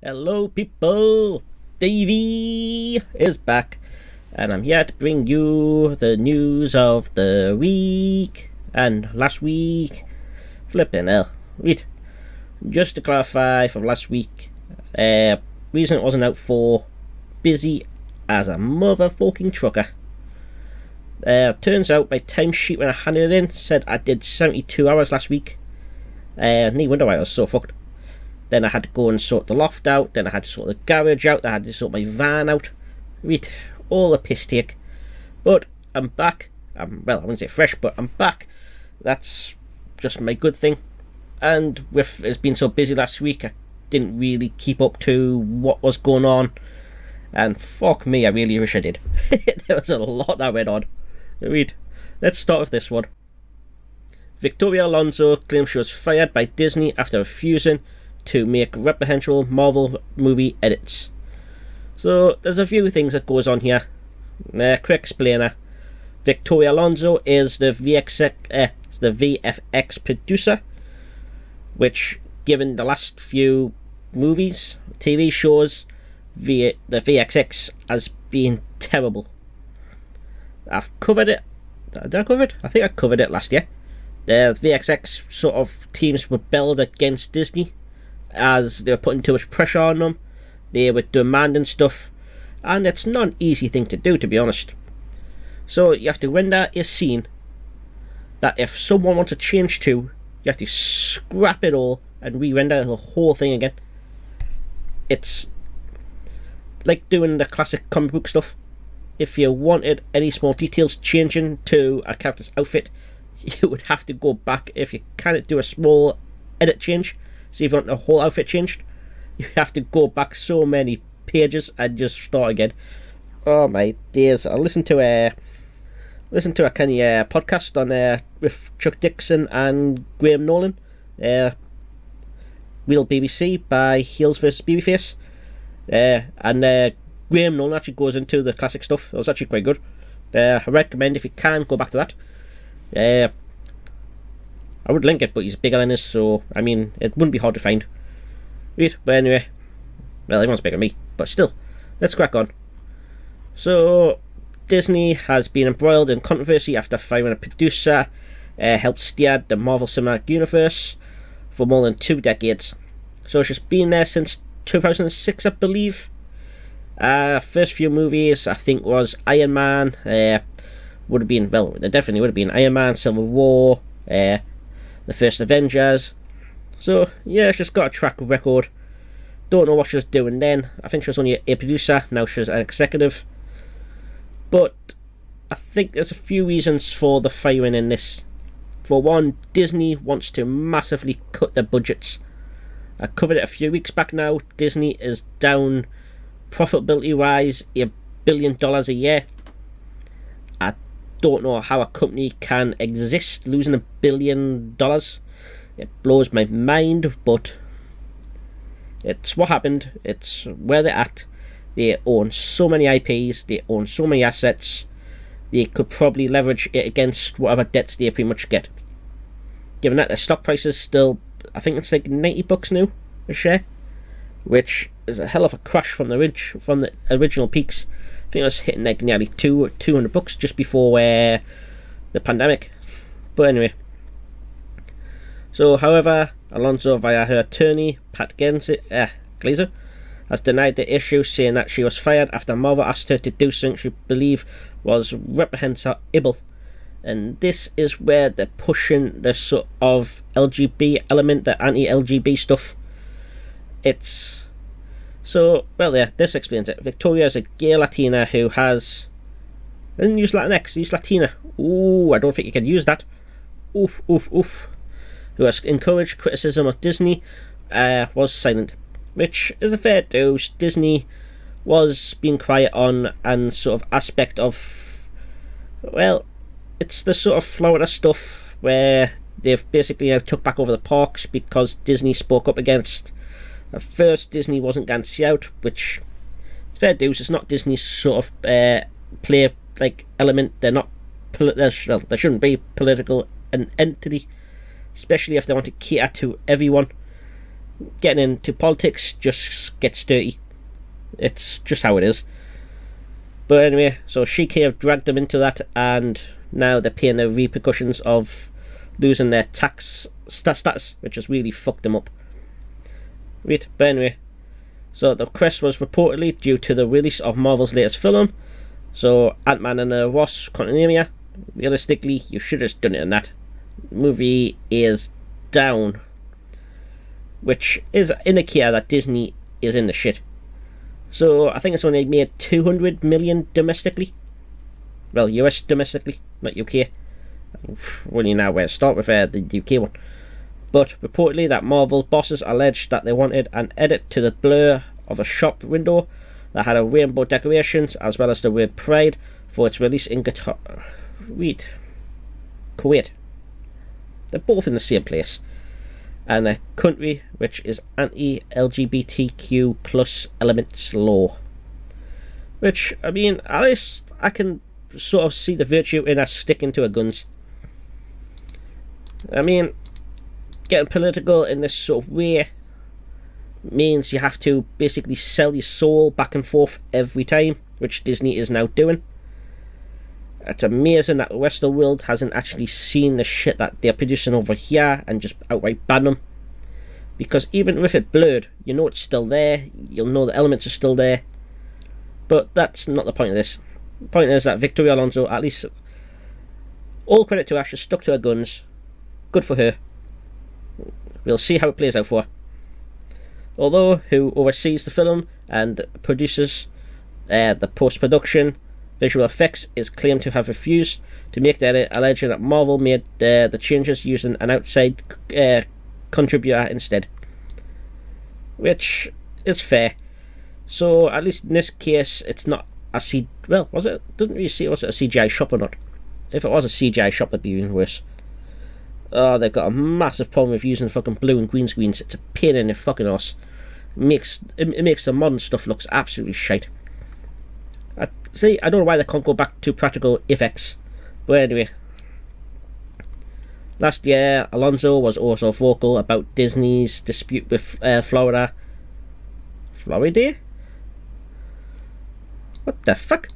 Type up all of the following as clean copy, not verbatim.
Hello people, Davey is back and I'm here to bring you the news of the week. And last week, flipping hell, wait, just to clarify from last week, reason it wasn't out for, busy as a motherfucking trucker. Turns out my timesheet when I handed it in said I did 72 hours last week. No wonder why I was so fucked. Then I had to go and sort the loft out, then I had to sort the garage out, then I had to sort my van out. Right, all a piss take. But I'm back. Well, I wouldn't say fresh, but I'm back. That's just my good thing. And with it's been so busy last week, I didn't really keep up to what was going on. And fuck me, I really wish I did. There was a lot that went on. Right, let's start with this one. Victoria Alonso claims she was fired by Disney after refusing to make reprehensible Marvel movie edits. So there's a few things that goes on here. Quick explainer. Victoria Alonso is the VFX producer, which, given the last few movies, TV shows, the VFX has been terrible. I've covered it. Did I cover it? I think I covered it last year. The VFX sort of teams rebelled against Disney as they were putting too much pressure on them. They were demanding stuff, and it's not an easy thing to do, to be honest. So you have to render a scene that if someone wants to change to, you have to scrap it all and re-render the whole thing again. It's like doing the classic comic book stuff. If you wanted any small details changing to a character's outfit, you would have to go back. If you can't do a small edit change, so if you want the whole outfit changed, you have to go back so many pages and just start again. Oh my days! I listened to a kind of podcast on with Chuck Dixon and Graham Nolan, Real BBC by Heels vs Babyface, and Graham Nolan actually goes into the classic stuff. It was actually quite good. I recommend, if you can, go back to that. I would link it, but he's bigger than this, so I mean it wouldn't be hard to find. Right, but anyway, well, everyone's bigger than me, but still, let's crack on. So Disney has been embroiled in controversy after firing a producer helped steer the Marvel Cinematic Universe for more than 2 decades. So she's been there since 2006, I believe. First few movies, I think, was Iron Man. Would have been, well, there definitely would have been Iron Man, Civil War, the first Avengers. So yeah, she's got a track record. Don't know what she was doing then. I think she was only a producer, now she's an executive. But I think there's a few reasons for the firing in this. For one, Disney wants to massively cut their budgets. I covered it a few weeks back now. Disney is down profitability wise $1 billion a year. I don't know how a company can exist losing $1 billion. It blows my mind, but it's what happened. It's where they're at. They own so many IPs, they own so many assets, they could probably leverage it against whatever debts they pretty much get. Given that their stock price is still, I think it's like $90 now a share, which is a hell of a crash from the original peaks. I think it was hitting like nearly $200 just before the pandemic. But anyway, so however, Alonso via her attorney Pat Glazer has denied the issue, saying that she was fired after Marvel asked her to do something she believed was reprehensible. And this is where they're pushing the sort of LGBT element, the anti-LGBT stuff. It's so, well, yeah, this explains it. Victoria is a gay Latina who has, I didn't use Latinx, use Latina. Ooh, I don't think you can use that. Oof, oof, oof. Who has encouraged criticism of Disney, was silent, which is a fair dose. Disney was being quiet on and sort of aspect of, well, it's the sort of Florida stuff where they've basically now took back over the parks because Disney spoke up against. At first, Disney wasn't going to see out, which it's fair dues. It's not Disney's sort of play like element. They're not well, they shouldn't be political an entity, especially if they want to cater to everyone. getting into politics just gets dirty. It's just how it is. But anyway, so she kind of dragged them into that, and now they're paying the repercussions of losing their tax status, which has really fucked them up. Right, but anyway, so the request was reportedly due to the release of Marvel's latest film, so Ant-Man and the Wasp: Quantumania. Realistically, you should have just done it in that. The movie is down, which is an indicator that Disney is in the shit. So I think it's only made 200 million domestically. Well, US domestically, not UK. Really now where to start with the UK one. But reportedly that Marvel bosses alleged that they wanted an edit to the blur of a shop window that had a rainbow decorations as well as the word Pride for its release in Kuwait. They're both in the same place. And a country which is anti-LGBTQ plus elements law. Which, I mean, at least I can sort of see the virtue in us sticking to our guns. I mean, getting political in this sort of way means you have to basically sell your soul back and forth every time, which Disney is now doing. It's amazing that the rest of the world hasn't actually seen the shit that they're producing over here and just outright ban them. Because even with it blurred, you know it's still there, you'll know the elements are still there. But that's not the point of this. The point is that Victoria Alonso, at least, all credit to her, she stuck to her guns. Good for her. We'll see how it plays out for her. Although, who oversees the film and produces the post-production, visual effects, is claimed to have refused to make the edit, alleging that Marvel made the changes using an outside contributor instead. Which is fair. So, at least in this case, it's not a well, was it? Didn't really see, was it a CGI shop or not? If it was a CGI shop, it'd be even worse. Oh, they've got a massive problem with using fucking blue and green screens. It's a pain in the fucking ass. It makes the modern stuff looks absolutely shite. I don't know why they can't go back to practical effects. But anyway. Last year, Alonso was also vocal about Disney's dispute with Florida. Florida? What the fuck?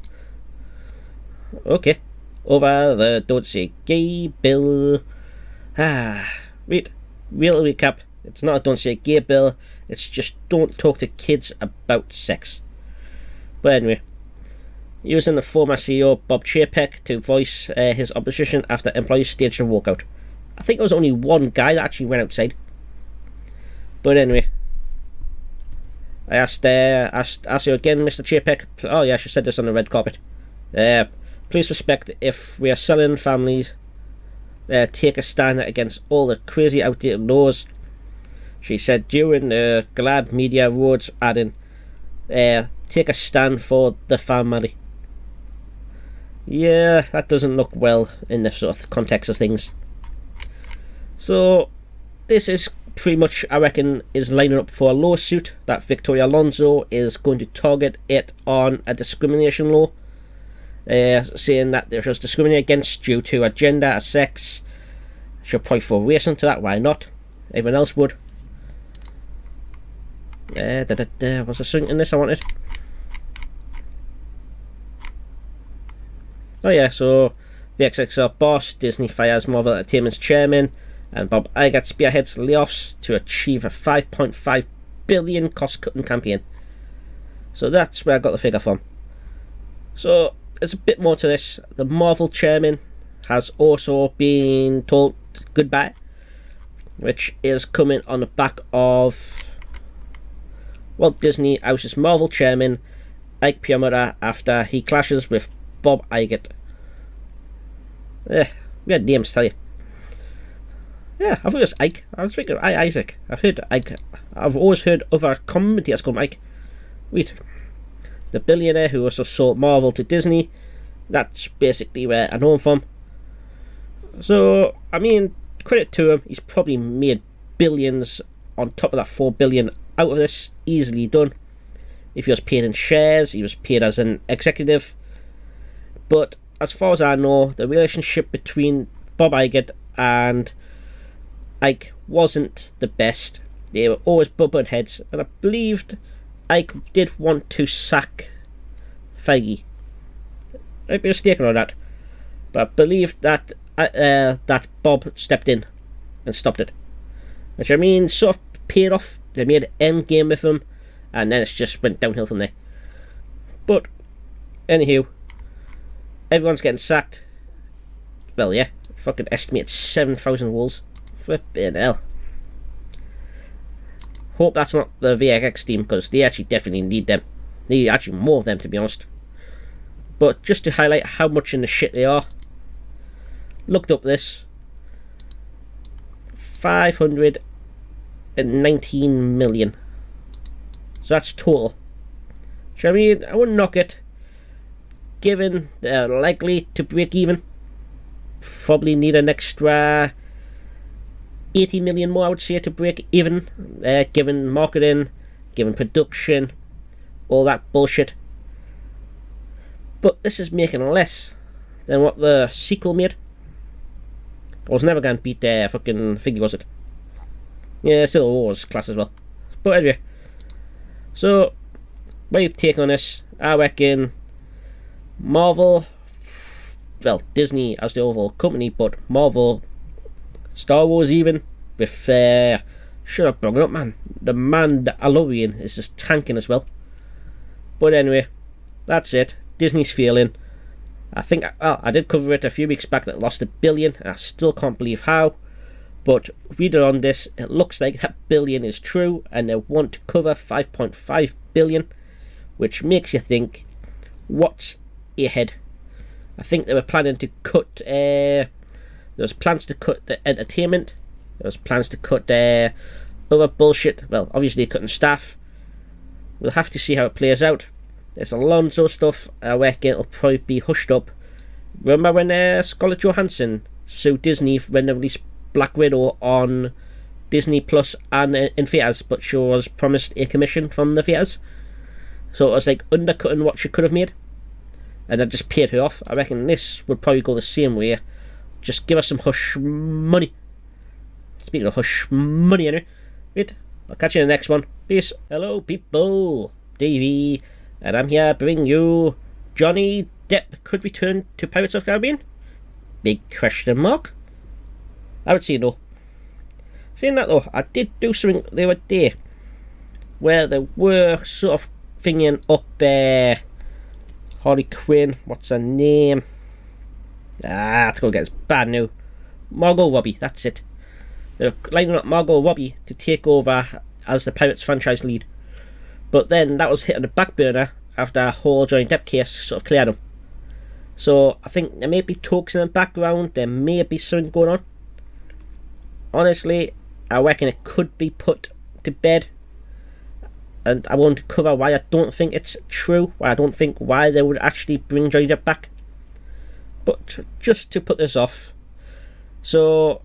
Okay. Over the Don't Say Gay bill. Real recap. It's not a Don't Say Gay bill. It's just don't talk to kids about sex. But anyway. Using the former CEO Bob Chapek to voice his opposition after employees staged a walkout. I think there was only one guy that actually went outside. But anyway. I asked you again, Mr. Chapek. Oh yeah, she said this on the red carpet. Please respect if we are selling families. Take a stand against all the crazy outdated laws. She said during the Glad Media Awards, adding, take a stand for the family. Yeah, that doesn't look well in the sort of context of things. So, this is pretty much, I reckon, is lining up for a lawsuit that Victoria Alonso is going to target it on a discrimination law. Saying that they're just discriminated against due to a gender, a sex. She'll probably throw race into that, why not? Everyone else would. Was there something in this I wanted? Oh yeah, so the XXL boss, Disney fires Marvel Entertainment's chairman, and Bob Iger spearheads layoffs to achieve a $5.5 billion cost-cutting campaign. So that's where I got the figure from. So there's a bit more to this. The Marvel chairman has also been told goodbye, which is coming on the back of Walt Disney ousted Marvel chairman Ike Perlmutter after he clashes with Bob Iger. We had names, tell you. Yeah, I thought it was Ike. I was thinking Isaac. I've heard Ike. I've always heard other commentators call him Ike. Wait. The billionaire who also sold Marvel to Disney. That's basically where I know him from. So, I mean, credit to him. He's probably made billions on top of that $4 billion out of this. Easily done. If he was paid in shares, he was paid as an executive. But as far as I know, the relationship between Bob Iger and Ike wasn't the best. They were always button heads, and I believed Ike did want to sack Feige. I'd be mistaken on that, but I believe that that Bob stepped in and stopped it, which I mean sort of paid off. They made an end game with him, and then it just went downhill from there. But anywho, everyone's getting sacked. Well, yeah, fucking estimate 7,000 wolves. Flippin' hell. Hope that's not the VFX team, because they actually definitely need them. They need actually more of them, to be honest. But just to highlight how much in the shit they are, looked up this. 519 million. So that's total. So I mean, I wouldn't knock it. Given they're likely to break even, probably need an extra 80 million more, I would say, to break even, given marketing, given production, all that bullshit. But this is making less than what the sequel made. I was never going to beat their fucking figure, was it? Yeah, Civil War's class as well. But anyway, so my take on this, I reckon Marvel, well, Disney as the overall company, but Marvel, Star Wars even, with should have brought it up, man. The Mandalorian is just tanking as well. But anyway, that's it. Disney's failing. I think I did cover it a few weeks back that it lost $1 billion. I still can't believe how. But reading on this, it looks like that billion is true, and they want to cover 5.5 billion, which makes you think, what's ahead? I think they were planning to cut. There was plans to cut the entertainment. There was plans to cut other bullshit. Well, obviously they're cutting staff. We'll have to see how it plays out. There's Alonso stuff. I reckon it'll probably be hushed up. Remember when Scarlett Johansson sued Disney when they released Black Widow on Disney Plus and in theatres, but she was promised a commission from the theatres, so it was like undercutting what she could have made, and that just paid her off. I reckon this would probably go the same way. Just give us some hush money. Speaking of hush money, anyway. Wait, I'll catch you in the next one. Peace. Hello, people. Davey, and I'm here bringing you Johnny Depp could return to Pirates of the Caribbean? Big question mark. I would say no. Saying that though, I did do something the other day where they were sort of thinking up Harley Quinn, what's her name? Let's go get it's bad new. Margot Robbie, that's it. They're lining up Margot Robbie to take over as the Pirates franchise lead. But then that was hit on the back burner after a whole Johnny Depp case sort of cleared him. So I think there may be talks in the background, there may be something going on. Honestly, I reckon it could be put to bed. And I won't cover why I don't think it's true, why I don't think why they would actually bring Johnny Depp back. But just to put this off, so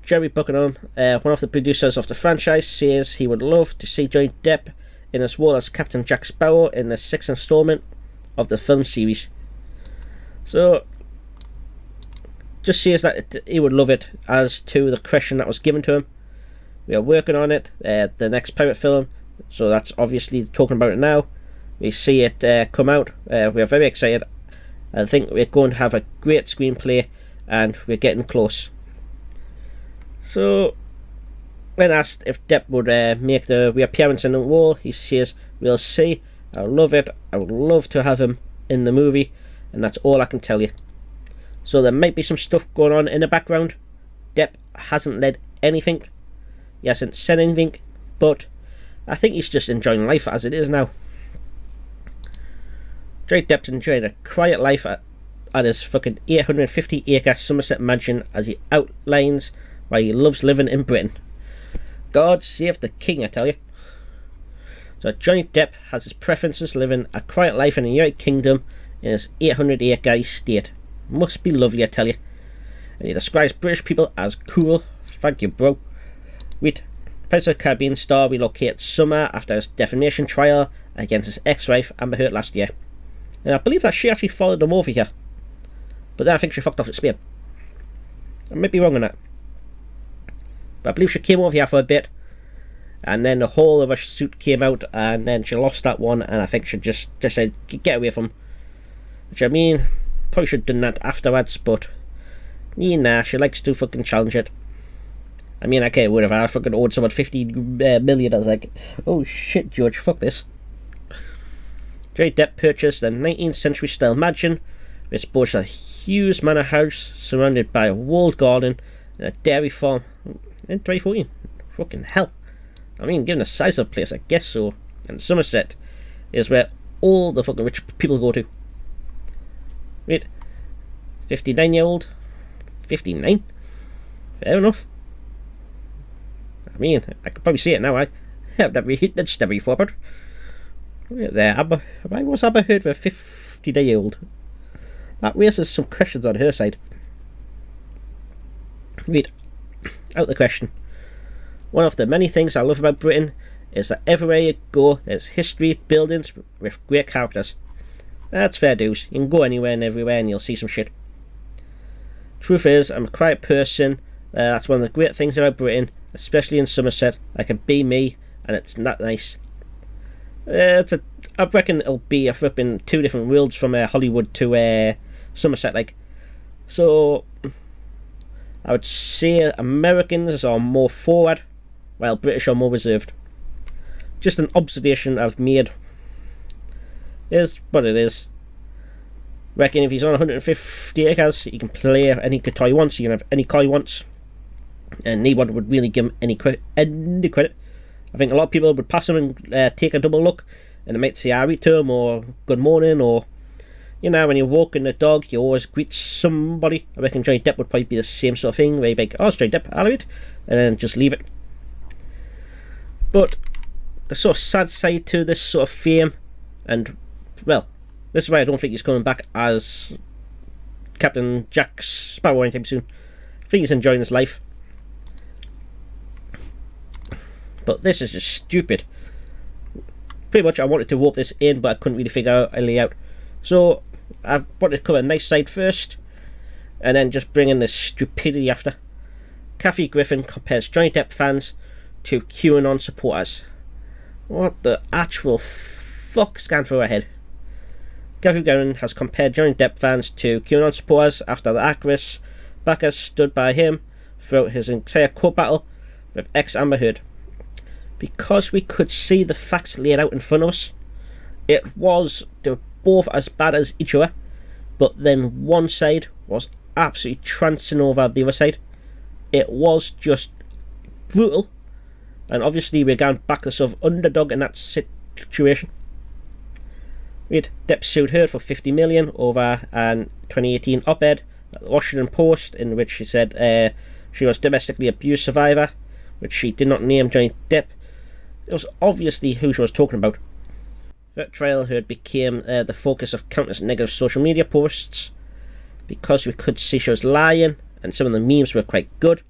Jerry Buckingham, one of the producers of the franchise, says he would love to see Johnny Depp in his role as Captain Jack Sparrow in the 6th installment of the film series. So, just says that he would love it as to the question that was given to him. We are working on it, the next pirate film, so that's obviously talking about it now. We see it come out, we are very excited. I think we're going to have a great screenplay, and we're getting close. So, when asked if Depp would make the reappearance in the role, he says, "We'll see. I love it. I would love to have him in the movie, and that's all I can tell you." So there might be some stuff going on in the background. Depp hasn't led anything. He hasn't said anything, but I think he's just enjoying life as it is now. Johnny Depp's enjoying a quiet life at his fucking 850-acre Somerset mansion as he outlines why he loves living in Britain. God save the king, I tell you. So Johnny Depp has his preferences living a quiet life in the United Kingdom in his 800-acre estate. Must be lovely, I tell you. And he describes British people as cool. Thank you, bro. Wait. Pirates of the Caribbean star relocates summer after his defamation trial against his ex-wife Amber Heard last year. And I believe that she actually followed him over here. But then I think she fucked off to Spain. I might be wrong on that. But I believe she came over here for a bit. and then the whole of her suit came out, and then she lost that one, and I think she just said, get away from him. Which, I mean, probably should have done that afterwards, but yeah, nah, she likes to fucking challenge it. I mean, okay, whatever, I fucking owed someone 50 million, I was like, oh shit, George, fuck this. Johnny Depp purchased a 19th century style mansion, which boasts a huge manor house surrounded by a walled garden and a dairy farm in 2014. Fucking hell. I mean, given the size of the place, I guess so. And Somerset is where all the fucking rich people go to. Wait, 59-year-old? 59? Fair enough. I mean, I could probably see it now. That's never forward. Wait there, why was Amber Heard with a 59-year-old? That raises some questions on her side. Wait, out the question. One of the many things I love about Britain is that everywhere you go, there's history, buildings with great characters. That's fair dues. You can go anywhere and everywhere and you'll see some shit. Truth is, I'm a quiet person. That's one of the great things about Britain, especially in Somerset. I can be me, and it's not nice. I reckon it'll be a flipping 2 different worlds from Hollywood to Somerset, like. So, I would say Americans are more forward, while British are more reserved. Just an observation I've made. Is what it is. Reckon if he's on 150 acres, he can play any guitar he wants, he can have any car he wants, and no one would really give him any credit. I think a lot of people would pass him and take a double look, and they might say "Harry" to him, or "Good morning," or, you know, when you're walking the dog, you always greet somebody. I reckon Johnny Depp would probably be the same sort of thing, where you'd be like, "Oh, it's Johnny Depp, I'll have it," and then just leave it. But the sort of sad side to this sort of fame, and, well, this is why I don't think he's coming back as Captain Jack Sparrow anytime soon. I think he's enjoying his life. But this is just stupid. Pretty much I wanted to rope this in, but I couldn't really figure out a layout. So I wanted to cover a nice side first, and then just bring in this stupidity after. Kathy Griffin compares Johnny Depp fans to QAnon supporters. What the actual fuck's going through her head? Kathy Griffin has compared Johnny Depp fans to QAnon supporters after the actress backers stood by him throughout his entire court battle with ex-Amber Heard. Because we could see the facts laid out in front of us, they were both as bad as each other, but then one side was absolutely trouncing over the other side. It was just brutal, and obviously we're going back to sort of underdog in that situation. Depp sued her for 50 million over an 2018 op-ed at the Washington Post, in which she said she was domestically abuse survivor, which she did not name Johnny Depp. It was obviously who she was talking about. That trial Heard became the focus of countless negative social media posts, because we could see she was lying, and some of the memes were quite good.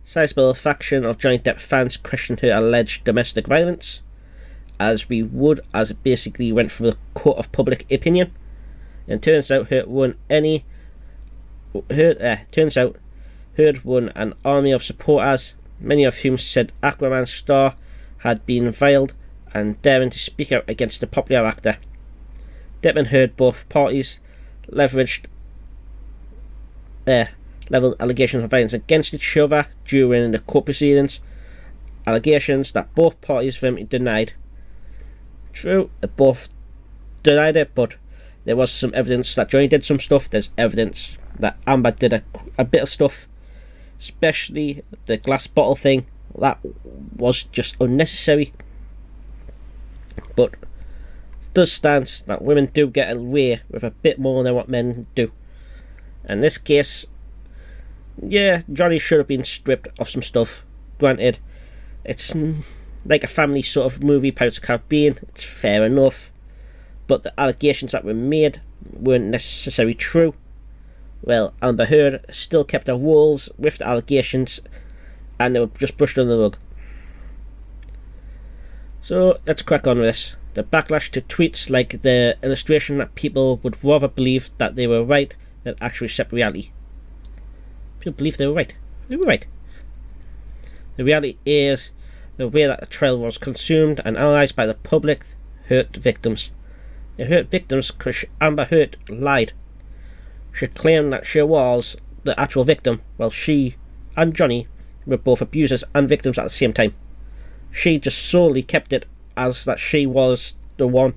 Sizable faction of Johnny Depp fans questioned her alleged domestic violence, as we would, as it basically went through the court of public opinion. And turns out Heard won an army of supporters, many of whom said Aquaman's star had been reviled and daring to speak out against the popular actor. Depp and Heard, both parties, leveled allegations of violence against each other during the court proceedings, allegations that both parties firmly denied. True, they both denied it, but there was some evidence that Johnny did some stuff. There's evidence that Amber did a bit of stuff, especially the glass bottle thing. That was just unnecessary. But it does stand that women do get away with a bit more than what men do. In this case, yeah, Johnny should have been stripped of some stuff. Granted, it's like a family sort of movie, Pirates of the Caribbean. It's fair enough. But the allegations that were made weren't necessarily true. Well, Amber Heard still kept her walls with the allegations, and they were just brushed under the rug. So let's crack on with this. The backlash to tweets like the illustration that people would rather believe that they were right than actually accept reality. People believe they were right. They were right. The reality is the way that the trial was consumed and analysed by the public hurt victims. It hurt victims because Amber Heard lied. She claimed that she was the actual victim, while she and Johnny were both abusers and victims at the same time. She just solely kept it as that she was the one.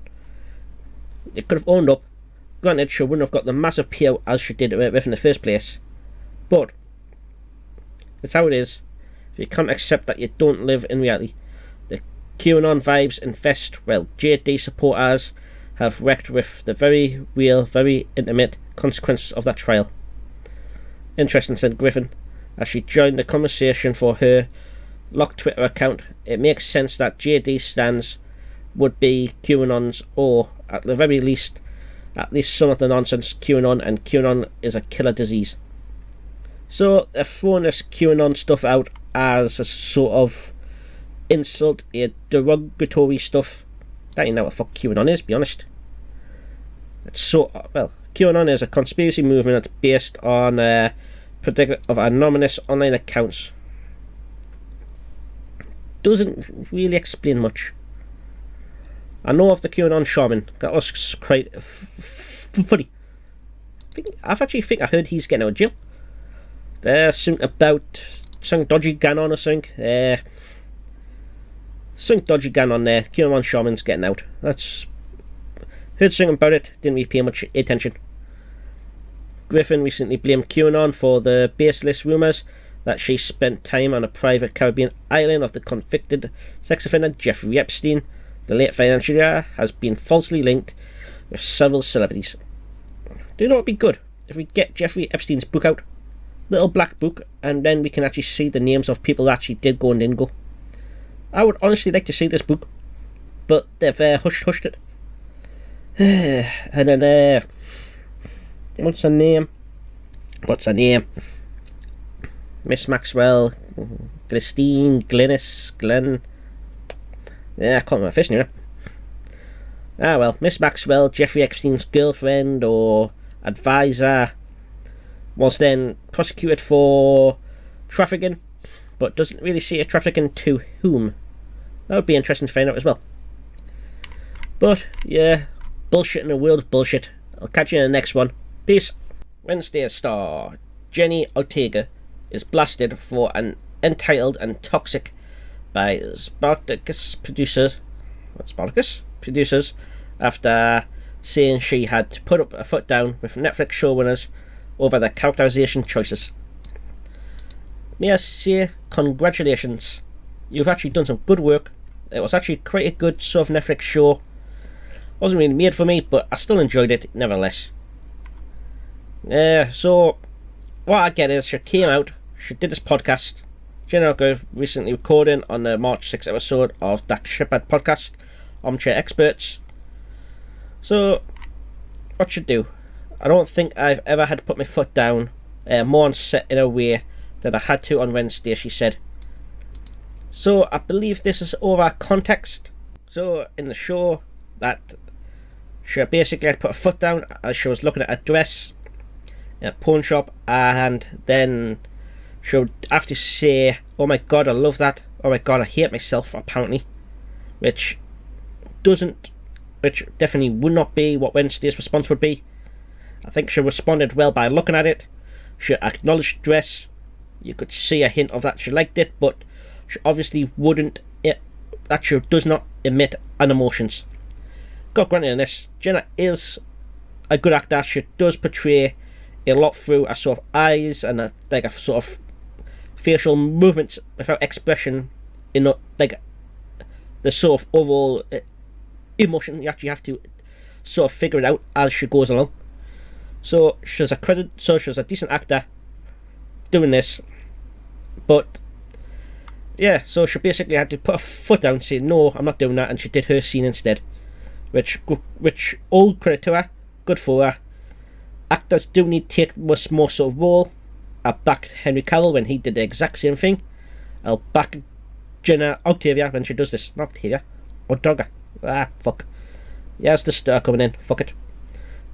It could have owned up. Granted, she wouldn't have got the massive payout as she did with in the first place. But it's how it is. If you can't accept that you don't live in reality. The QAnon vibes infest, while JD supporters have wrecked with the very real, very intimate consequences of that trial. Interesting, said Griffin, as she joined the conversation for her locked Twitter account. It makes sense that JD's stance would be QAnon's, or at the very least, at least some of the nonsense QAnon, and QAnon is a killer disease. So they're throwing this QAnon stuff out as a sort of insult, a derogatory stuff. That ain't know what the fuck QAnon is, to be honest. It's so, well, QAnon is a conspiracy movement that's based on prediction of anonymous online accounts. Doesn't really explain much. I know of the QAnon shaman. That was quite funny. I actually think I heard he's getting out of jail. There's something about some dodgy gun on or something. Some dodgy gun on there. QAnon shaman's getting out. That's heard something about it. Didn't really pay much attention. Griffin recently blamed QAnon for the baseless rumours that she spent time on a private Caribbean island of the convicted sex offender Jeffrey Epstein. The late financial year has been falsely linked with several celebrities. Do you know what would be good? If we get Jeffrey Epstein's book out, little black book, and then we can actually see the names of people that actually did go and didn't go. I would honestly like to see this book, but they've hushed it. And then, what's her name? Miss Maxwell, Glenn. Yeah, I can't remember my first name. Ah well, Miss Maxwell, Jeffrey Epstein's girlfriend or advisor, was then prosecuted for trafficking, but doesn't really say a trafficking to whom. That would be interesting to find out as well. But yeah, bullshit in a world of bullshit. I'll catch you in the next one. Peace. Wednesday star Jenny Ortega is blasted for an entitled and toxic by Spartacus producers after saying she had put up a foot down with Netflix showrunners over their characterization choices. May I say congratulations. You've actually done some good work. It was actually quite a good sort of Netflix show. Wasn't really made for me, but I still enjoyed it nevertheless. So what I get is she came out, she did this podcast. Jenna recently recording on the March 6th episode of that ChrisPratt podcast, Armchair Experts. So, what should do? I don't think I've ever had to put my foot down more on set in a way that I had to on Wednesday, she said. So, I believe this is over context. So, in the show, that she basically had to put her foot down as she was looking at a dress in a pawn shop, and then she would have to say, oh my god, I love that, oh my god, I hate myself, apparently. Which definitely would not be what Wednesday's response would be. I think she responded well by looking at it. She acknowledged dress. You could see a hint of that she liked it, but she obviously wouldn't, that she does not emit an emotions. God granted in this, Jenna is a good actor. She does portray a lot through a sort of eyes and a sort of facial movements without expression in the sort of overall emotion. You actually have to sort of figure it out as she goes along. So she's a decent actor doing this, but yeah, so she basically had to put her foot down and say no, I'm not doing that, and she did her scene instead, which all credit to her, good for her. Actors do need to take much more sort of role. I backed Henry Cavill when he did the exact same thing. I'll back Jenna Octavia when she does this. Not Octavia. Ortega. Ah, fuck. Yeah, it's the star coming in. Fuck it.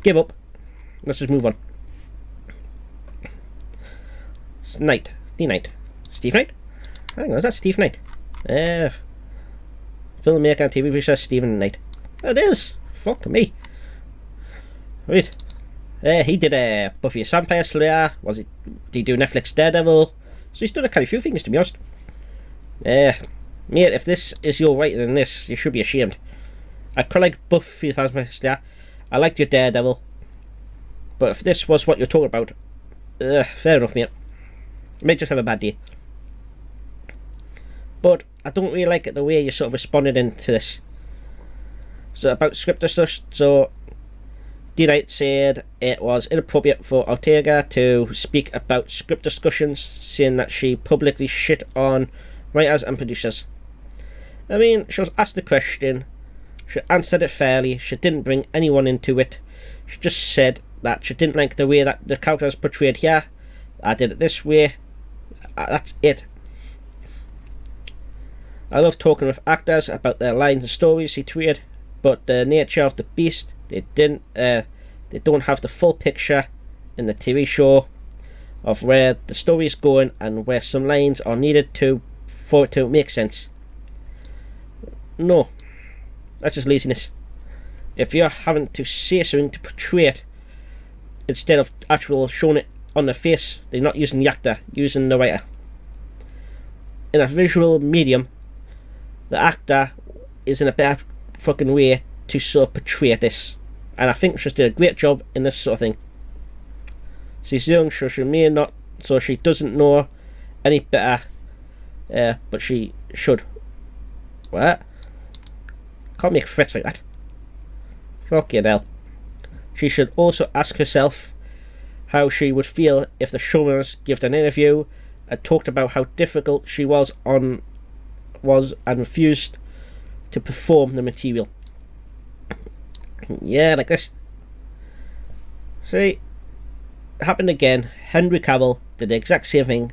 Give up. Let's just move on. Knight. The Knight. Steve Knight? I think it was that Steve Knight. Filmmaker and TV producer Stephen Knight. It is. Fuck me. Right. He did Buffy the Vampire Slayer. Did he do Netflix Daredevil? So he's done a kind of few things, to be honest. Mate, if this is your writing in this, you should be ashamed. I quite like Buffy the Vampire Slayer. I liked your Daredevil. But if this was what you're talking about, fair enough, mate. You may just have a bad day. But I don't really like it the way you sort of responded into this. So about script and stuff, so D. Knight said it was inappropriate for Ortega to speak about script discussions, saying that she publicly shit on writers and producers. I mean, she was asked the question, she answered it fairly, she didn't bring anyone into it, she just said that she didn't like the way that the character was portrayed here, I did it this way, that's it. I love talking with actors about their lines and stories, he tweeted, but the nature of the beast, they don't have the full picture in the TV show of where the story is going and where some lines are needed for it to make sense. No, that's just laziness. If you're having to say something to portray it instead of actual showing it on the face, they're not using the actor, using the writer. In a visual medium, the actor is in a better fucking way to sort of portray this, and I think she's did a great job in this sort of thing. She's young, so she may not, so she doesn't know any better, but she should. What? Can't make threats like that. Fucking hell. She should also ask herself how she would feel if the showrunners gave an interview and talked about how difficult she was and refused to perform the material. Yeah, like this. See, it happened again. Henry Cavill did the exact same thing.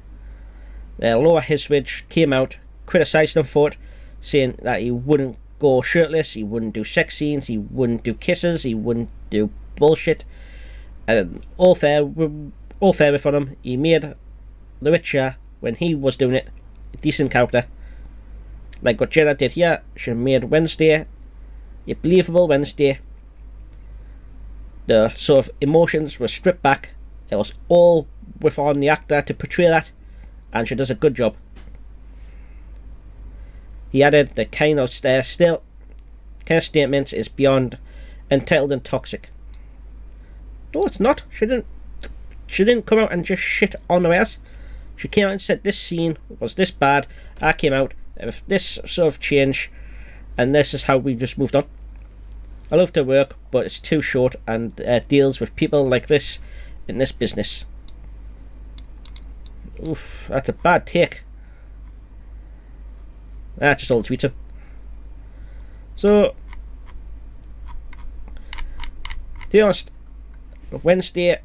Laura Hisridge came out, criticised him for it, saying that he wouldn't go shirtless, he wouldn't do sex scenes, he wouldn't do kisses, he wouldn't do bullshit. And all fair with him. He made The Witcher, when he was doing it, a decent character. Like what Jenna did here, she made Wednesday a believable Wednesday. The sort of emotions were stripped back. It was all within the actor to portray that, and she does a good job. He added the kind of statements is beyond entitled and toxic. No, it's not. She didn't come out and just shit on the rest. She came out and said this scene was this bad. I came out with this sort of change, and this is how we just moved on. I love their work, but it's too short and deals with people like this in this business. Oof, that's a bad take. Just all the tweets up. So, to be honest, Wednesday,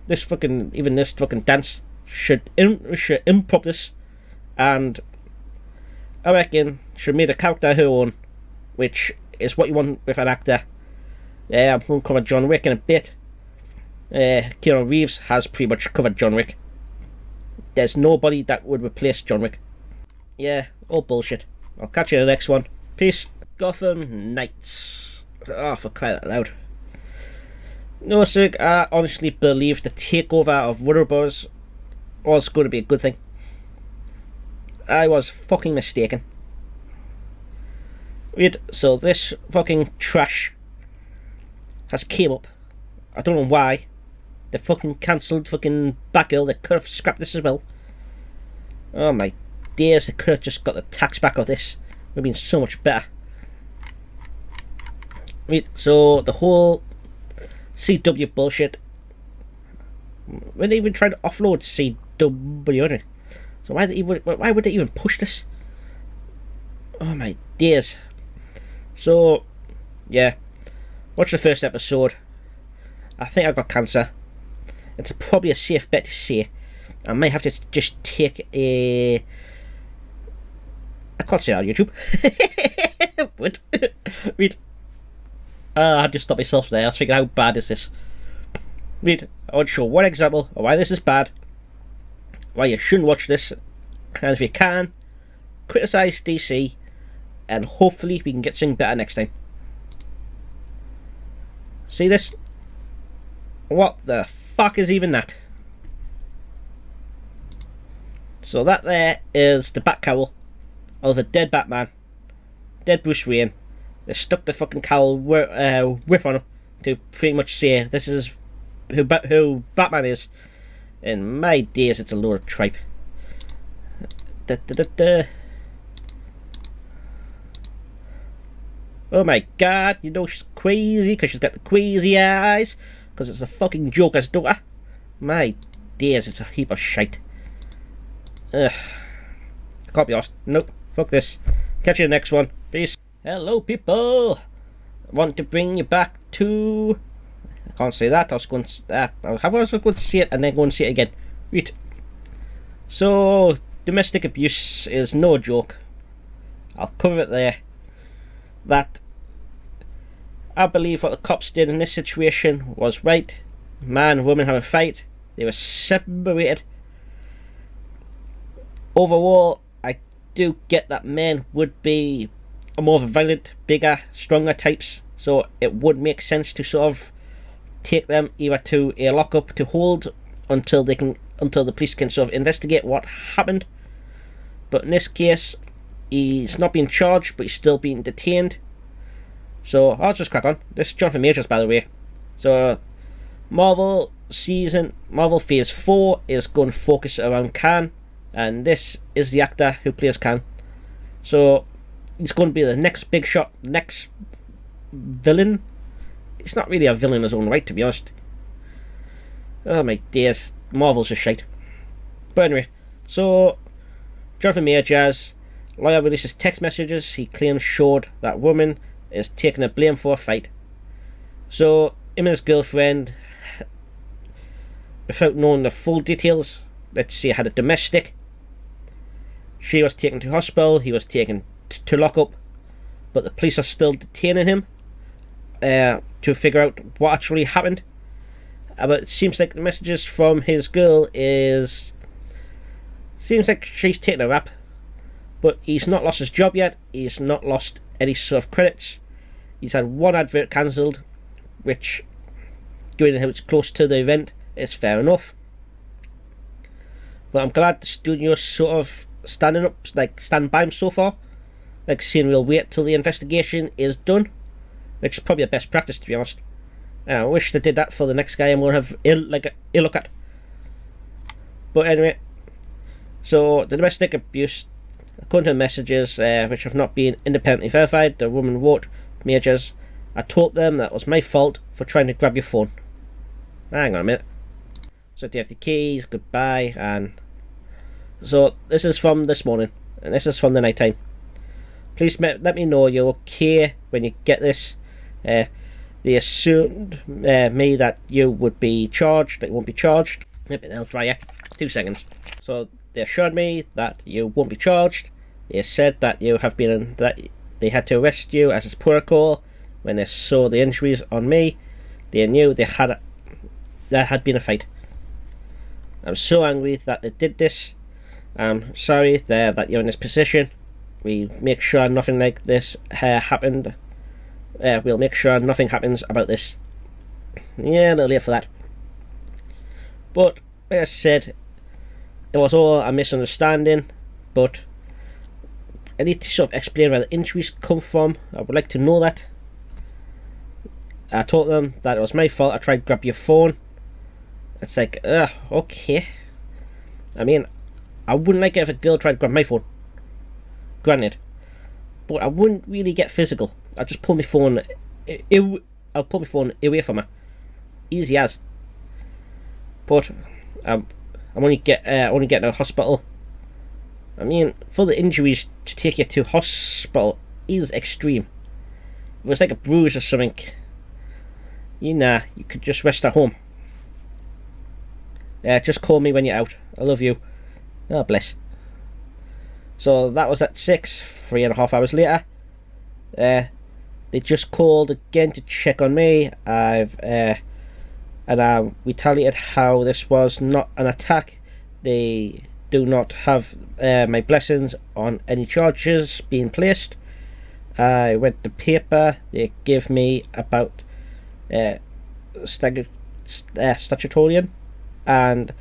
this fucking dance should improv this, and I reckon she made a character her own, which is what you want with an actor. I'm going to cover John Wick in a bit. Keanu Reeves has pretty much covered John Wick. There's nobody that would replace John Wick. Yeah, all bullshit. I'll catch you in the next one. Peace. Gotham Knights. Oh, for crying out loud. No, sir, I honestly believe the takeover of Warner Bros. Was going to be a good thing. I was fucking mistaken. Wait, so this fucking trash has came up. I don't know why. They fucking cancelled fucking Batgirl. They could have scrapped this as well. Oh my days, they could have just got the tax back of this. It would have been so much better. Wait, so the whole CW bullshit. When they even tried to offload CW, so why would they even push this? Oh my days. So, yeah, watch the first episode. I think I've got cancer. It's probably a safe bet to say. I might have to just take a... I can't say that on YouTube. What? Wait. I had to stop myself there. I was thinking, how bad is this? Wait, I want to show one example of why this is bad. Why you shouldn't watch this. And if you can, criticise DC, and hopefully we can get something better next time. See this? What the fuck is even that? So that there is the bat cowl of a dead Batman, dead Bruce Wayne. They stuck the fucking cowl whip on him to pretty much say this is who Batman is. And my days, it's a load of tripe. Da, da, da, da. Oh my god, you know she's crazy because she's got the crazy eyes. Because it's the fucking Joker's daughter. My days, it's a heap of shite. Ugh. Can't be asked. Nope. Fuck this. Catch you in the next one. Peace. Hello, people. I want to bring you back to... I can't say that. I was going to say it and then go and say it again. Wait. So, domestic abuse is no joke. I'll cover it there. That I believe what the cops did in this situation was right. Man and woman have a fight. They were separated. Overall, I do get that men would be a more violent, bigger, stronger types. So it would make sense to sort of take them either to a lockup to hold until the police can sort of investigate what happened. But in this case, he's not being charged, but he's still being detained. So I'll just crack on. This is Jonathan Majors, by the way. So Marvel Phase 4 is going to focus around Khan, and this is the actor who plays Khan. So he's going to be the next big shot, next villain. It's not really a villain in his own right, to be honest. Oh my days, Marvel's just shite. But anyway, so Jonathan Majors, lawyer releases text messages he claims showed that woman is taking the blame for a fight. So him and his girlfriend, without knowing the full details, let's say had a domestic. She was taken to hospital, he was taken to lockup, but the police are still detaining him to figure out what actually happened. But it seems like the messages from his girl seems like she's taking a rap, but he's not lost his job yet. He's not lost any sort of credits. He's had one advert cancelled, which, given how it's close to the event, is fair enough. But I'm glad the studio's sort of stand by him so far. Like saying we'll wait till the investigation is done, which is probably a best practice, to be honest. I wish they did that for the next guy I'm going to have a look at. But anyway, so the domestic abuse, according to the messages which have not been independently verified, the woman wrote, Majors, I told them that it was my fault for trying to grab your phone. Hang on a minute. So do you have the keys? Goodbye. And so this is from this morning, and this is from the night time. Please let me know you're okay when you get this. They assumed me that you would be charged, that you won't be charged. Maybe I'll try you. 2 seconds. So they assured me that you won't be charged. They said that you have been that they had to arrest you as is protocol. When they saw the injuries on me, they knew there had been a fight. I'm so angry that they did this. I'm sorry that you're in this position. We make sure nothing like this happened. We'll make sure nothing happens about this. Yeah, a little late for that. But, like I said, it was all a misunderstanding, but I need to sort of explain where the injuries come from. I would like to know that. I told them that it was my fault. I tried to grab your phone. It's like, okay. I mean, I wouldn't like it if a girl tried to grab my phone. Granted. But I wouldn't really get physical. I'd just pull my phone. I'll pull my phone away from her. Easy as. But I'm only getting to a hospital. I mean, for the injuries to take you to hospital is extreme. If it was like a bruise or something, you could just rest at home. Just call me when you're out. I love you. Oh, bless. So that was at 6, 3.5 hours later. They just called again to check on me. And we tallied how this was not an attack. They do not have my blessings on any charges being placed. I read the paper they gave me about statutorian, and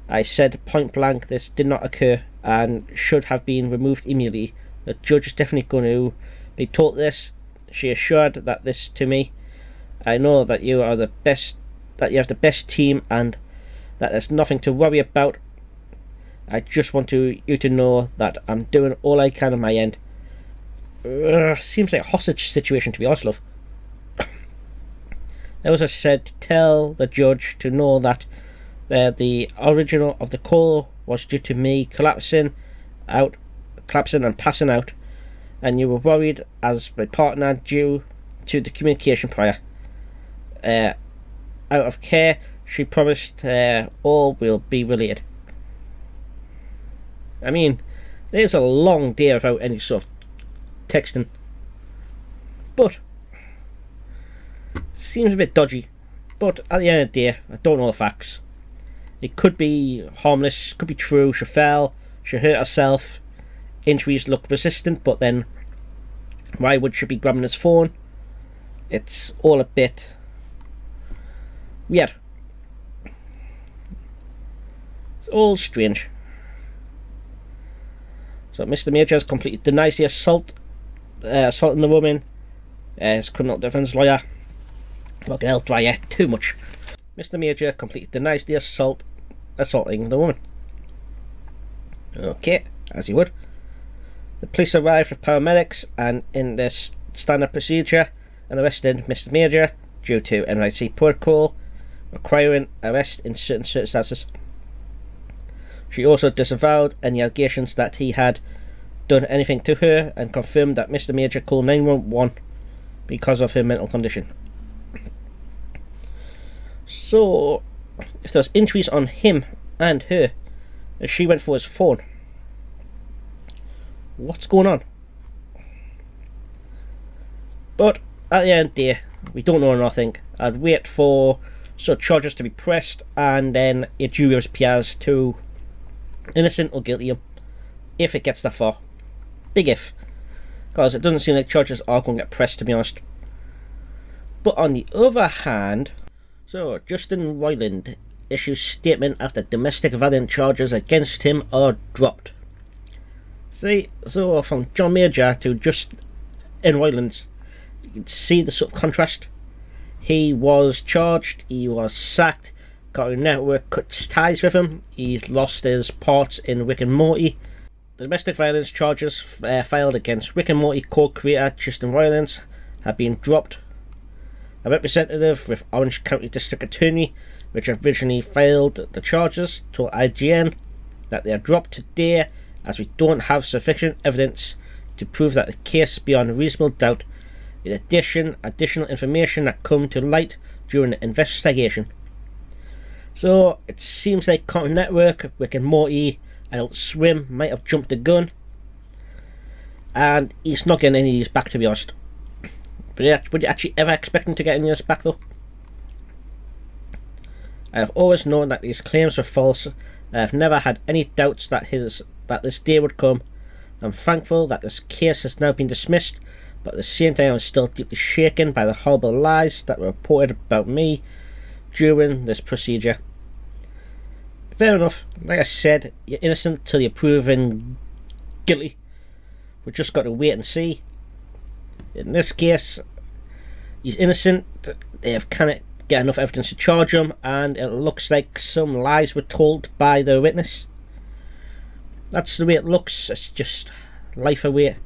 I said point blank this did not occur and should have been removed immediately. The judge is definitely going to be taught this. She assured that this to me. I know that you are the best, that you have the best team, and that there's nothing to worry about. I just want you to know that I'm doing all I can on my end. Seems like a hostage situation, to be honest, love. I also said to tell the judge to know that the original of the call was due to me collapsing and passing out, and you were worried as my partner due to the communication prior. Out of care, she promised all will be related. I mean, there's a long day without any sort of texting, but seems a bit dodgy. But at the end of the day, I don't know the facts. It could be harmless, could be true. She fell, she hurt herself, injuries look resistant, but then why would she be grabbing his phone? It's all a bit weird. It's all strange. So Mr. Major has completely denies the assaulting the woman. His criminal defence lawyer, fucking hell, dryer, too much. Mr. Major completely denies the assaulting the woman. Okay, as he would. The police arrived with paramedics and in their standard procedure and arrested Mr. Major due to NYC protocol requiring arrest in certain circumstances. She also disavowed any allegations that he had done anything to her and confirmed that Mr. Major called 911 because of her mental condition. So, if there's injuries on him and her, as she went for his phone, what's going on? But at the end of the day, we don't know nothing. I'd wait for such charges to be pressed and then a jury appears to innocent or guilty if it gets that far. Big if, because it doesn't seem like charges are going to get pressed, to be honest. But on the other hand, so Justin Roiland issues statement after domestic violence charges against him are dropped. See, so from John Major to Justin Roiland, you can see the sort of contrast. He was charged, he was sacked, Cartoon Network cut ties with him, he's lost his parts in Rick and Morty. The domestic violence charges filed against Rick and Morty co-creator Justin Roiland have been dropped. A representative with Orange County District Attorney, which originally filed the charges, told IGN that they are dropped today as we don't have sufficient evidence to prove that the case beyond a reasonable doubt. In addition, additional information that come to light during the investigation. So it seems like Cartoon Network, Rick and Morty, Adult Swim might have jumped the gun, and he's not getting any of these back, to be honest. But would you actually ever expect him to get any of this back, though? I have always known that these claims were false. I have never had any doubts that this day would come. I'm thankful that this case has now been dismissed, but at the same time I'm still deeply shaken by the horrible lies that were reported about me during this procedure. Fair enough, like I said, you're innocent till you're proven guilty. We've just got to wait and see. In this case, he's innocent. They have kind of get enough evidence to charge him, and it looks like some lies were told by the witness. That's the way it looks. It's just life away.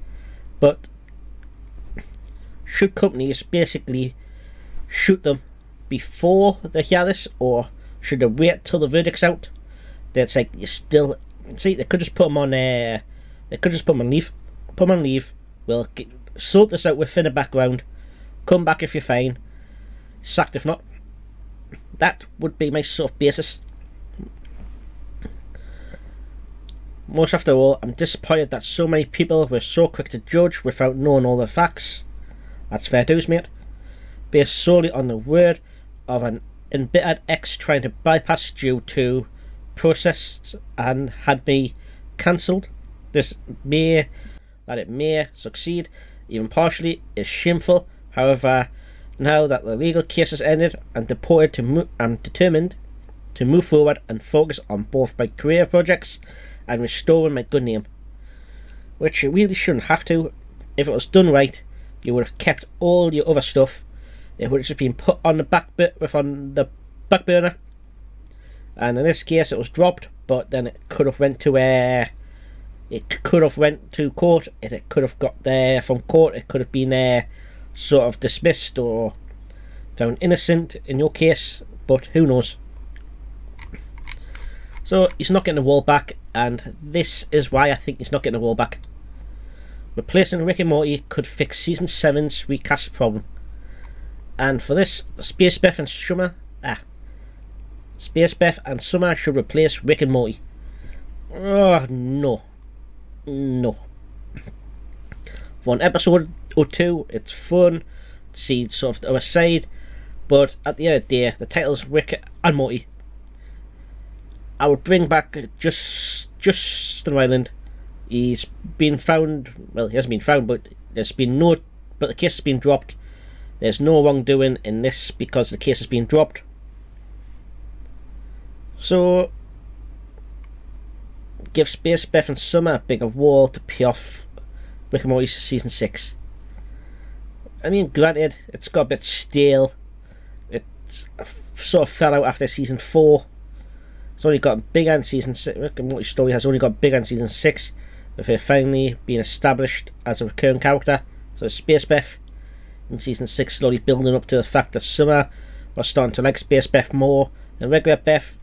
But should companies basically shoot them before they hear this, or should they wait till the verdict's out? That's like you still see. They could just put them on. They could just put them on leave. Put them on leave. We'll sort this out within the background. Come back if you're fine. Sacked if not. That would be my sort of basis. Most after all, I'm disappointed that so many people were so quick to judge without knowing all the facts. That's fair dues, mate. Based solely on the word of an embittered ex trying to bypass due to processed and had me cancelled. That it may succeed, even partially, is shameful. However, now that the legal case has ended, I'm determined to move forward and focus on both my career projects and restoring my good name. Which you really shouldn't have to. If it was done right, you would have kept all your other stuff. It would have just been put on the back burner. And in this case, it was dropped, but then it could have went to court. It could have got there from court. It could have been sort of dismissed or found innocent in your case, but who knows. So he's not getting the role back, and this is why I think he's not getting the role back. Replacing Rick and Morty could fix Season 7's recast problem. And for this, Space Beth and Summer should replace Rick and Morty. Oh, no. For an episode or two, it's fun to see sort of the other side, but at the end of the day, the title's Rick and Morty. I would bring back just an island. He's been found. Well, he hasn't been found, but the case has been dropped. There's no wrongdoing in this because the case has been dropped. So, give Space Beth and Summer a bigger role to pay off Rick and Morty's Season 6. I mean, granted, it's got a bit stale. It's sort of fell out after Season 4. It's only got bigger in Season 6. Rick and Morty's story has only got bigger in Season 6, with her finally being established as a recurring character. So Space Beth in Season 6 slowly building up to the fact that Summer was starting to like Space Beth more than regular Beth,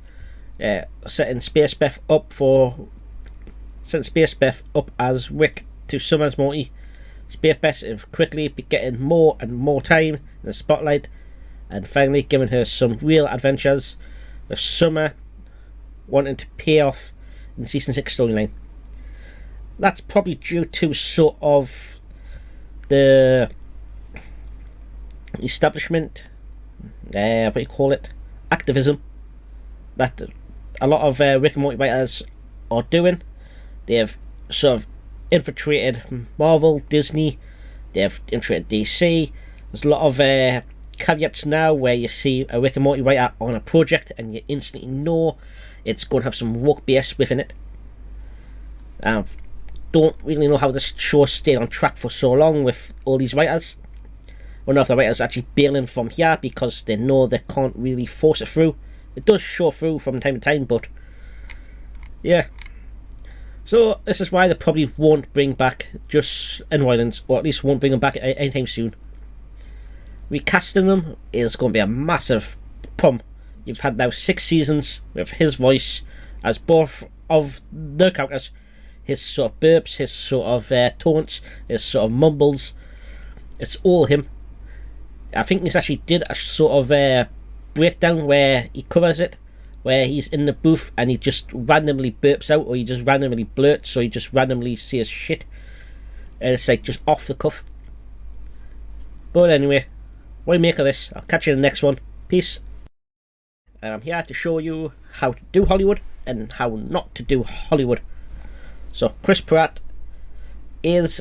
setting Space Beth up as Rick to Summer's Morty. Space Beth is quickly be getting more and more time in the spotlight, and finally giving her some real adventures, with Summer wanting to pay off in Season 6 storyline. That's probably due to sort of the establishment, activism that a lot of Rick and Morty writers are doing. They've sort of infiltrated Marvel, Disney, they've infiltrated DC. There's a lot of caveats now where you see a Rick and Morty writer on a project and you instantly know it's going to have some woke BS within it. Don't really know how this show stayed on track for so long with all these writers. I don't know if the writers are actually bailing from here because they know they can't really force it through. It does show through from time to time, but yeah. So this is why they probably won't bring back Just and Violence, or at least won't bring them back anytime soon. Recasting them is going to be a massive problem. You've had now 6 seasons with his voice as both of the characters. His sort of burps, his sort of taunts, his sort of mumbles. It's all him. I think this actually did a sort of breakdown where he covers it, where he's in the booth and he just randomly burps out, or he just randomly blurts, or he just randomly says shit. And it's like just off the cuff. But anyway, what do you make of this? I'll catch you in the next one. Peace. And I'm here to show you how to do Hollywood and how not to do Hollywood. So ChrisPratt is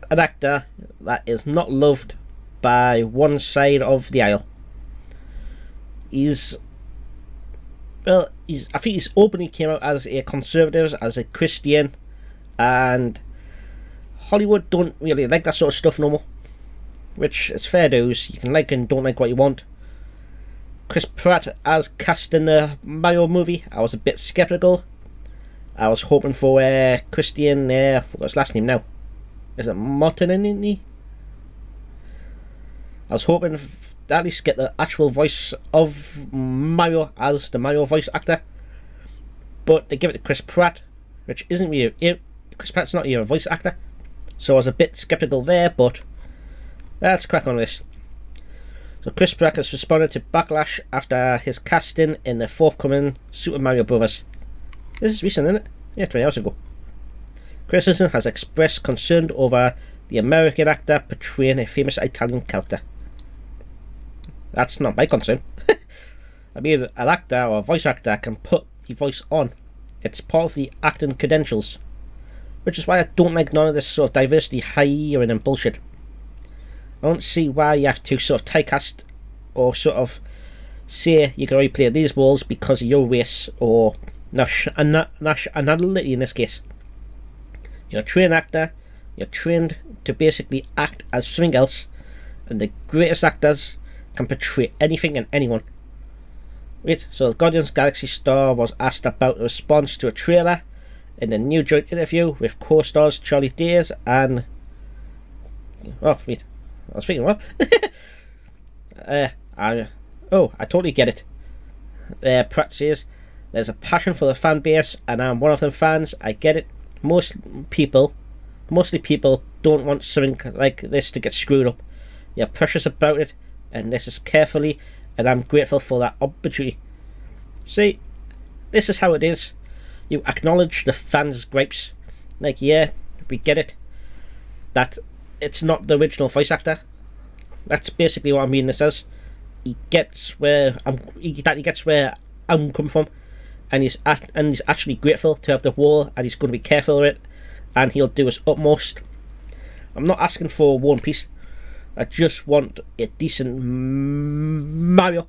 an actor that is not loved by one side of the aisle. I think he's openly came out as a conservative, as a Christian, and Hollywood don't really like that sort of stuff no more, which is fair dues. You can like and don't like what you want. ChrisPratt as cast in the Mario movie, I was a bit skeptical. I was hoping for Christian, I forgot his last name now. Is it Martinini? I was hoping to at least get the actual voice of Mario as the Mario voice actor. But they give it to ChrisPratt, which isn't really... ChrisPratt's not even a voice actor. So I was a bit skeptical there, but let's crack on with this. So ChrisPratt has responded to backlash after his casting in the forthcoming Super Mario Bros. This is recent, isn't it? Yeah, 20 hours ago. Criticism has expressed concern over the American actor portraying a famous Italian character. That's not my concern. I mean, an actor or a voice actor can put the voice on. It's part of the acting credentials. Which is why I don't like none of this sort of diversity hiring and bullshit. I don't see why you have to sort of typecast or sort of say you can only play these roles because of your race or nationality in this case. You're a trained actor, you're trained to basically act as something else, and the greatest actors can portray anything and anyone. Wait, so the Guardians Galaxy star was asked about a response to a trailer in a new joint interview with co-stars Charlie Days and... Oh, wait. I was thinking, what? I totally get it. Pratt says, there's a passion for the fan base, and I'm one of them fans. I get it. Mostly people don't want something like this to get screwed up. They're precious about it, and this is carefully, and I'm grateful for that opportunity. See, this is how it is. You acknowledge the fans' gripes. Like, yeah, we get it. That it's not the original voice actor. That's basically what I mean this as. He gets where I'm coming from, and he's actually grateful to have the role, and he's going to be careful of it, and he'll do his utmost. I'm not asking for One Piece. I just want a decent Mario.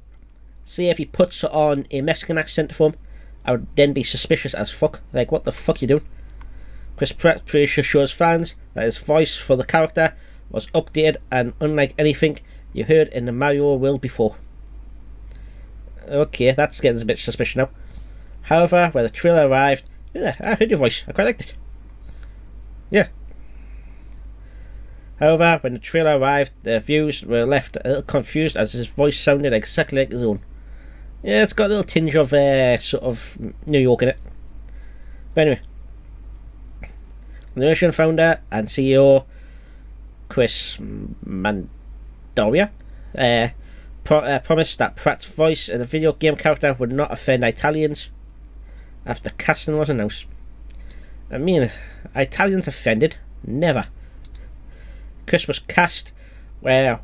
See, if he puts on a Mexican accent for him, I would then be suspicious as fuck. Like, what the fuck you doing? ChrisPratt pretty sure shows fans that his voice for the character was updated and unlike anything you heard in the Mario world before. Okay, that's getting a bit suspicious now. However, when the trailer arrived, yeah, I heard your voice. I quite liked it. Yeah. However, when the trailer arrived, the viewers were left a little confused as his voice sounded exactly like his own. Yeah, it's got a little tinge of sort of New York in it. But anyway, the Nerdom founder and CEO Chris Mandoria promised that Pratt's voice in a video game character would not offend Italians after casting was announced. I mean, are Italians offended? Never. Chris was cast where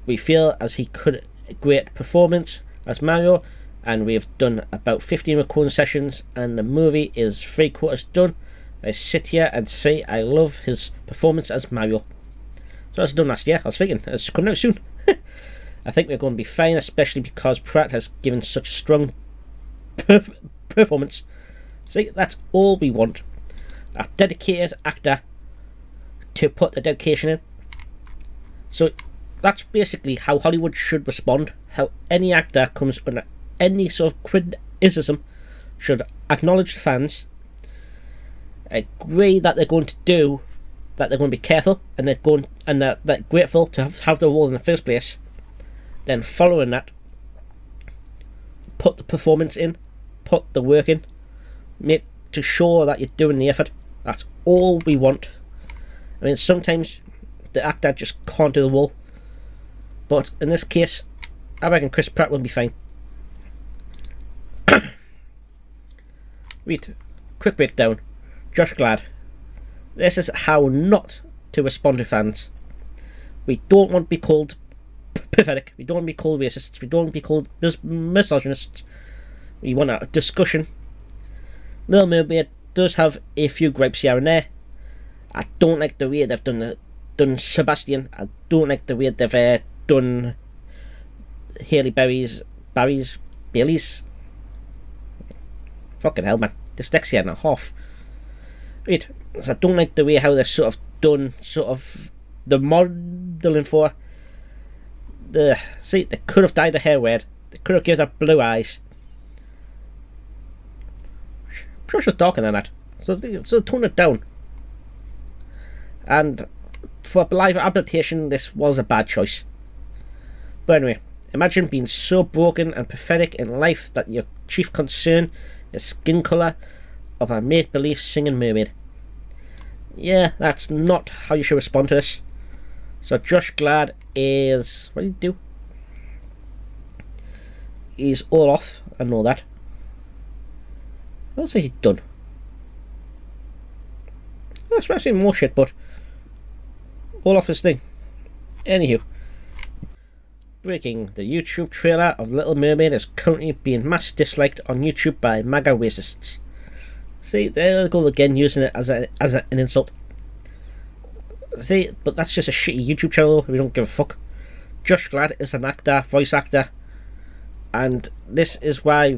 we feel as he could a great performance as Mario, and we have done about 15 recording sessions, and the movie is 3/4 done. I sit here and say I love his performance as Mario. So that's done last year. I was thinking it's coming out soon. I think we're going to be fine, especially because Pratt has given such a strong performance. See, that's all we want. A dedicated actor to put the dedication in. So that's basically how Hollywood should respond. How any actor comes under any sort of criticism should acknowledge the fans, agree that they're going to be careful, and they're grateful to have the role in the first place. Then following that, put the performance in, put the work in, make to sure that you're doing the effort. That's all we want. I mean, sometimes the actor just can't do the role, but in this case, I reckon Chris Pratt will be fine. Wait, quick breakdown. JoshGad. This is how not to respond to fans. We don't want to be called pathetic. We don't want to be called racists. We don't want to be called misogynists. We want a discussion. LittleMermaid does have a few gripes here and there. I don't like the way they've done Sebastian. I don't like the way they've done Haley Bailey's. Fucking hell, man. Dyslexia and a half. Wait, so I don't like the way how they've sort of done sort of the modelling for. See, they could have dyed her hair red. They could have given her blue eyes. I'm sure she's darker than that. So tone it down. And for live adaptation, this was a bad choice. But anyway, imagine being so broken and pathetic in life that your chief concern is skin colour of a make-believe singing mermaid. Yeah, that's not how you should respond to this. So JoshGad is... what did he do? He's all off and all that. What else has he done? That's why I've seen more shit, but all off his thing. Anywho, Breaking: the YouTube trailer of Little Mermaid is currently being mass disliked on YouTube by MAGA racists. See, there they go again, using it as an insult. See, but that's just a shitty YouTube channel. We don't give a fuck. JoshGad is an actor, voice actor, and this is why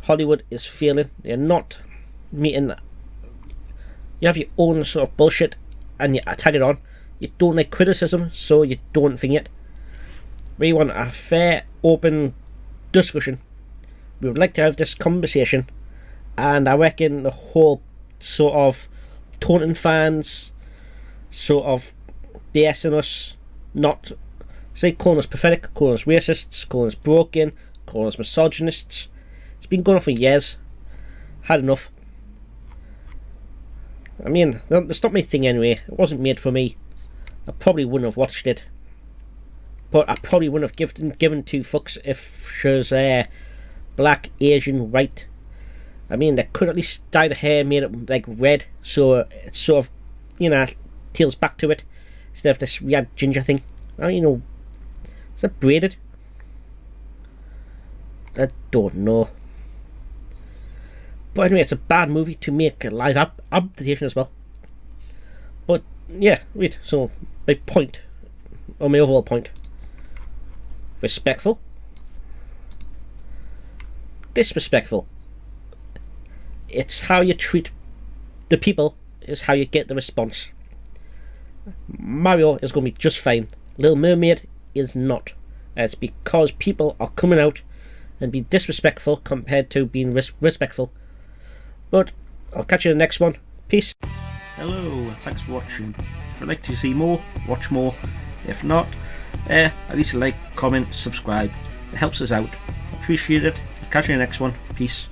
Hollywood is failing. They're not meeting. You have your own sort of bullshit, and you tag it on. You don't like criticism, so you don't think it. We want a fair, open discussion. We would like to have this conversation, and I reckon the whole sort of taunting fans, sort of BSing us, not say calling us pathetic, calling us racists, calling us broken, calling us misogynists. It's been going on for years. Had enough. I mean, it's not my thing anyway. It wasn't made for me. I probably wouldn't have watched it. But I probably wouldn't have given two fucks if she was black, Asian, white. I mean, they could at least dye the hair, made it like red, so it sort of, tails back to it, instead of this weird ginger thing. Is that braided? I don't know. But anyway, it's a bad movie to make a live adaptation as well. But yeah, wait. So my point, or my overall point. Respectful. Disrespectful. It's how you treat the people is how you get the response. Mario is going to be just fine. Little Mermaid is not. It's because people are coming out and being disrespectful compared to being respectful. But I'll catch you in the next one. Peace. Hello, thanks for watching. If you'd like to see more, watch more. If not, at least like, comment, subscribe. It helps us out. Appreciate it. I'll catch you in the next one. Peace.